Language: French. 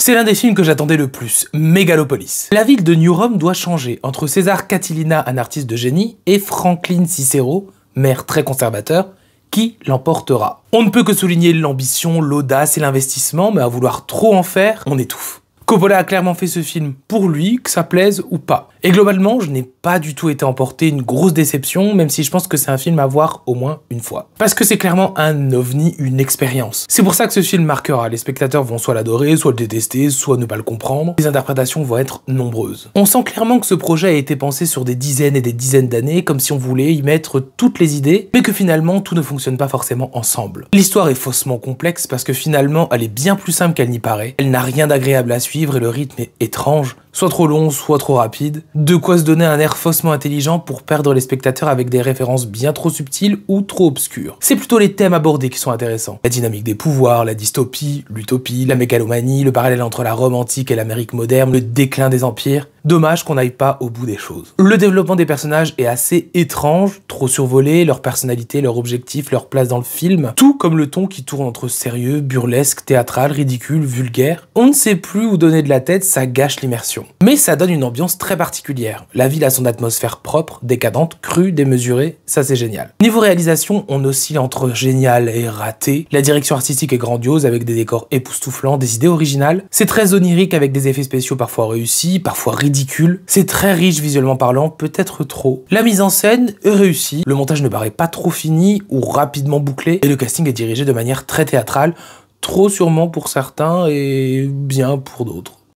C'est l'un des films que j'attendais le plus, Megalopolis. La ville de New Rome doit changer entre César Catilina, un artiste de génie, et Franklin Cicero, maire très conservateur, qui l'emportera. On ne peut que souligner l'ambition, l'audace et l'investissement, mais à vouloir trop en faire, on étouffe. Coppola a clairement fait ce film pour lui, que ça plaise ou pas. Et globalement, je n'ai pas du tout été emporté, une grosse déception, même si je pense que c'est un film à voir au moins une fois. Parce que c'est clairement un ovni, une expérience. C'est pour ça que ce film marquera. Les spectateurs vont soit l'adorer, soit le détester, soit ne pas le comprendre. Les interprétations vont être nombreuses. On sent clairement que ce projet a été pensé sur des dizaines et des dizaines d'années, comme si on voulait y mettre toutes les idées, mais que finalement, tout ne fonctionne pas forcément ensemble. L'histoire est faussement complexe parce que finalement, elle est bien plus simple qu'elle n'y paraît. Elle n'a rien d'agréable à suivre et le rythme est étrange, soit trop long, soit trop rapide. De quoi se donner un air faussement intelligent pour perdre les spectateurs avec des références bien trop subtiles ou trop obscures. C'est plutôt les thèmes abordés qui sont intéressants. La dynamique des pouvoirs, la dystopie, l'utopie, la mégalomanie, le parallèle entre la Rome antique et l'Amérique moderne, le déclin des empires. Dommage qu'on n'aille pas au bout des choses. Le développement des personnages est assez étrange, trop survolé, leur personnalité, leur objectif, leur place dans le film, tout comme le ton qui tourne entre sérieux, burlesque, théâtral, ridicule, vulgaire. On ne sait plus où donner de la tête, ça gâche l'immersion. Mais ça donne une ambiance très particulière. La ville a son atmosphère propre, décadente, crue, démesurée, ça c'est génial. Niveau réalisation, on oscille entre génial et raté. La direction artistique est grandiose avec des décors époustouflants, des idées originales. C'est très onirique avec des effets spéciaux parfois réussis, parfois ridicule. C'est très riche visuellement parlant, peut-être trop. La mise en scène est réussie, le montage ne paraît pas trop fini ou rapidement bouclé, et le casting est dirigé de manière très théâtrale, trop sûrement pour certains et bien pour d'autres.